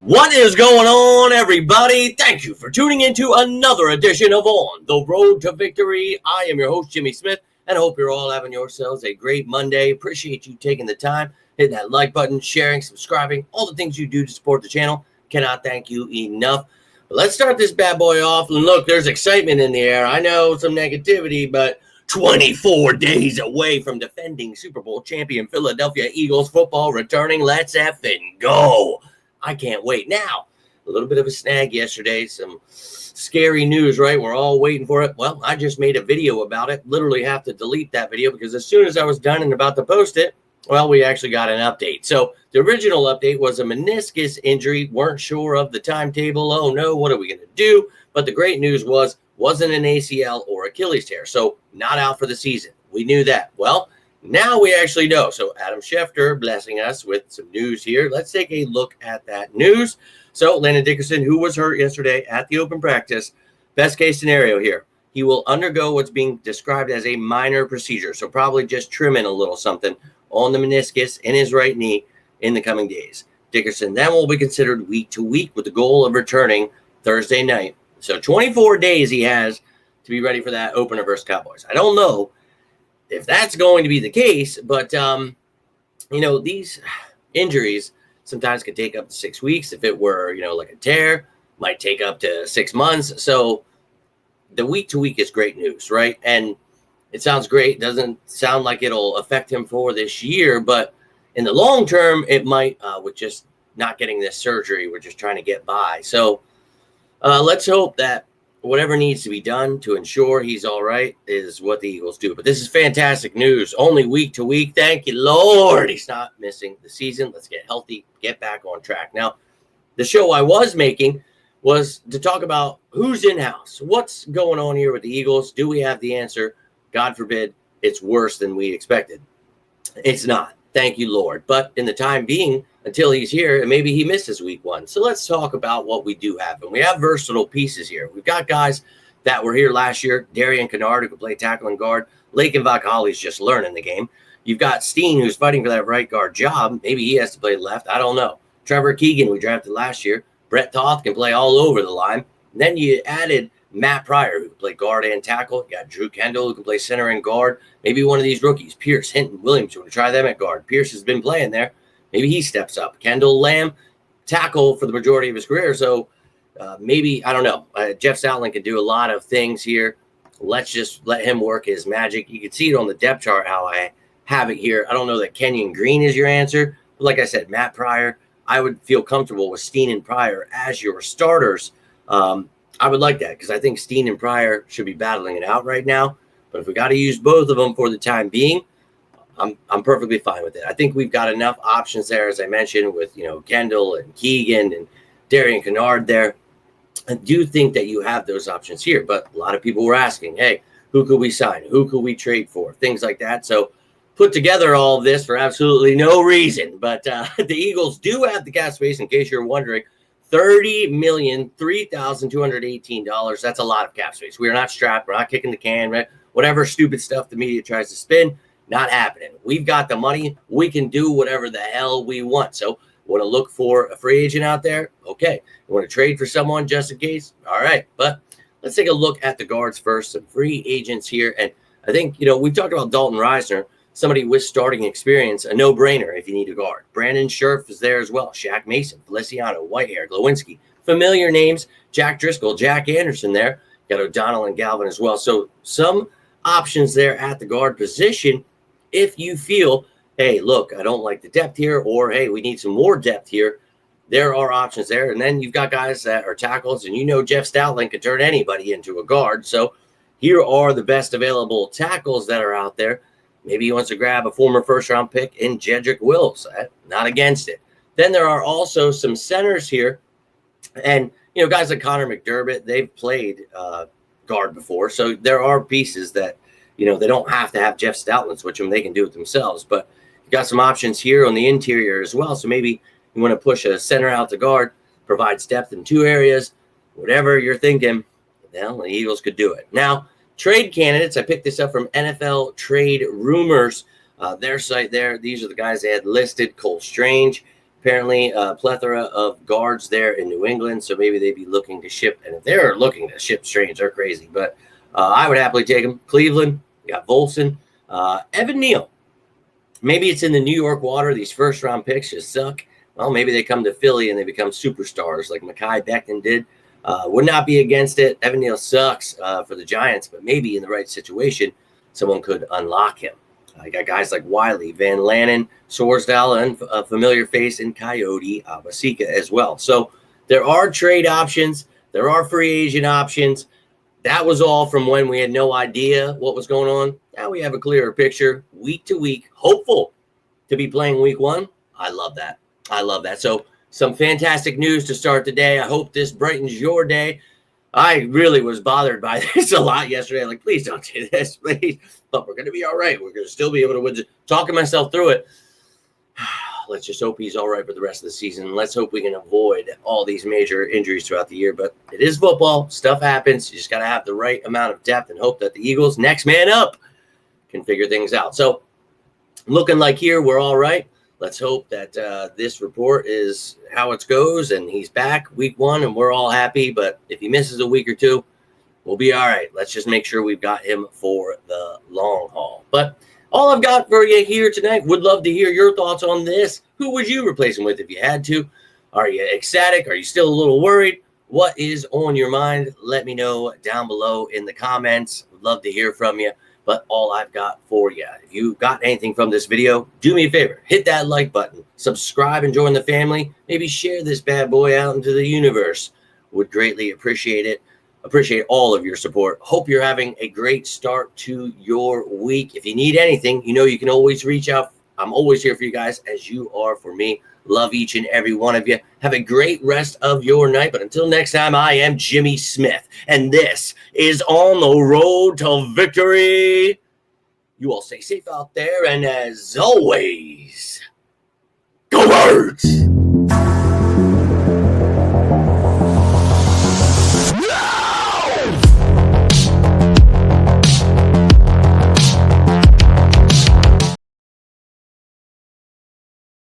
What is going on, everybody? Thank you for tuning into another edition of On the Road to Victory. I am your host, Jimmy Smith, and I hope you're all having yourselves a great Monday. Appreciate you taking the time, hitting that like button, sharing, subscribing, all the things you do to support the channel. Cannot thank you enough. But let's start this bad boy off. And look, there's excitement in the air. I know some negativity, but 24 days away from defending Super Bowl champion Philadelphia Eagles football returning. Let's effing go. I can't wait. Now, a little bit of a snag yesterday, some scary news, right? We're all waiting for it. Well, I just made a video about it. Literally have to delete that video because as soon as I was done and about to post it, well, we actually got an update. So the original update was a meniscus injury. Weren't sure of the timetable. Oh no, what are we going to do? But the great news wasn't an ACL or Achilles tear. So not out for the season. We knew that. Well, now we actually know. So Adam Schefter blessing us with some news here. Let's take a look at that news. So Landon Dickerson, who was hurt yesterday at the open practice, best case scenario here, he will undergo what's being described as a minor procedure. So probably just trimming a little something on the meniscus in his right knee in the coming days. Dickerson then will be considered week to week with the goal of returning Thursday night. So 24 days he has to be ready for that opener versus Cowboys. I don't know if that's going to be the case, but, these injuries sometimes could take up to 6 weeks. If it were, like a tear, might take up to 6 months. So the week to week is great news, right? And it sounds great. Doesn't sound like it'll affect him for this year, but in the long term, it might with just not getting this surgery. We're just trying to get by. So let's hope that whatever needs to be done to ensure he's all right is what the Eagles do. But this is fantastic news. Only week to week. Thank you, Lord. He's not missing the season. Let's get healthy, get back on track. Now, the show I was making was to talk about who's in-house. What's going on here with the Eagles? Do we have the answer? God forbid it's worse than we expected. It's not. Thank you, Lord. But in the time being, until he's here, and maybe he misses week one. So let's talk about what we do have. And we have versatile pieces here. We've got guys that were here last year. Darian Kennard, who can play tackle and guard. Lakin Vakali's just learning the game. You've got Steen, who's fighting for that right guard job. Maybe he has to play left. I don't know. Trevor Keegan, we drafted last year. Brett Toth can play all over the line. And then you added Matt Pryor, who can play guard and tackle. You got Drew Kendall, who can play center and guard. Maybe one of these rookies, Pierce, Hinton, Williams, you want to try them at guard. Pierce has been playing there. Maybe he steps up. Kendall Lamb, tackle for the majority of his career. So maybe, I don't know. Jeff Stoutland can do a lot of things here. Let's just let him work his magic. You can see it on the depth chart how I have it here. I don't know that Kenyon Green is your answer. But like I said, Matt Pryor, I would feel comfortable with Steen and Pryor as your starters. I would like that because I think Steen and Pryor should be battling it out right now. But if we got to use both of them for the time being, I'm perfectly fine with it. I think we've got enough options there, as I mentioned, with Kendall and Keegan and Darian Kennard there. I do think that you have those options here, but a lot of people were asking, hey, who could we sign? Who could we trade for? Things like that. So put together all of this for absolutely no reason. But the Eagles do have the cap space, in case you're wondering. $30,003,218. That's a lot of cap space. We are not strapped. We're not kicking the can, right? Whatever stupid stuff the media tries to spin, not happening. We've got the money. We can do whatever the hell we want. So want to look for a free agent out there? Okay. You want to trade for someone just in case? All right. But let's take a look at the guards first. Some free agents here. And I think, we've talked about Dalton Reisner, somebody with starting experience, a no-brainer if you need a guard. Brandon Scherf is there as well. Shaq Mason, Feliciano, Whitehair, Glowinski. Familiar names. Jack Driscoll, Jack Anderson there. Got O'Donnell and Galvin as well. So some options there at the guard position if you feel, hey, look, I don't like the depth here, or, hey, we need some more depth here. There are options there. And then you've got guys that are tackles, and Jeff Stoutland can turn anybody into a guard. So here are the best available tackles that are out there. Maybe he wants to grab a former first-round pick in Jedrick Wills. Not against it. Then there are also some centers here. And, guys like Connor McDermott, they've played guard before. So there are pieces that, they don't have to have Jeff Stoutland switch them. They can do it themselves. But you got some options here on the interior as well. So maybe you want to push a center out to guard, provides depth in two areas, whatever you're thinking. Well, the Eagles could do it. Now, trade candidates, I picked this up from NFL Trade Rumors, their site there. These are the guys they had listed: Cole Strange, Apparently, a plethora of guards there in New England, so maybe they'd be looking to ship. And if they're looking to ship Strange, they're crazy. But I would happily take him. Cleveland, you got Volson, Evan Neal. Maybe it's in the New York water. These first-round picks just suck. Well, maybe they come to Philly and they become superstars like Mekhi Becton did. Would not be against it. Evan Neal sucks for the Giants, but maybe in the right situation, someone could unlock him. I got guys like Wiley, Van Lanen, Sorsdal, and a familiar face in Coyote Abasika as well. So there are trade options. There are free agent options. That was all from when we had no idea what was going on. Now we have a clearer picture week to week. Hopeful to be playing week one. I love that. I love that. So some fantastic news to start the day. I hope this brightens your day. I really was bothered by this a lot yesterday. Like, please don't do this, please. But we're going to be all right. We're going to still be able to win. Talking myself through it. Let's just hope he's all right for the rest of the season. Let's hope we can avoid all these major injuries throughout the year. But it is football. Stuff happens. You just got to have the right amount of depth and hope that the Eagles, next man up, can figure things out. So looking like here, we're all right. Let's hope that this report is how it goes and he's back week one and we're all happy. But if he misses a week or two, we'll be all right. Let's just make sure we've got him for the long haul. But all I've got for you here tonight, would love to hear your thoughts on this. Who would you replace him with if you had to? Are you ecstatic? Are you still a little worried? What is on your mind? Let me know down below in the comments. Would love to hear from you. But all I've got for you, if you got anything from this video, do me a favor. Hit that like button. Subscribe and join the family. Maybe share this bad boy out into the universe. Would greatly appreciate it. Appreciate all of your support. Hope you're having a great start to your week. If you need anything, you know you can always reach out. I'm always here for you guys, as you are for me. Love each and every one of you. Have a great rest of your night. But until next time, I am Jimmy Smith, and this is On the Road to Victory. You all stay safe out there, and as always, go Birds!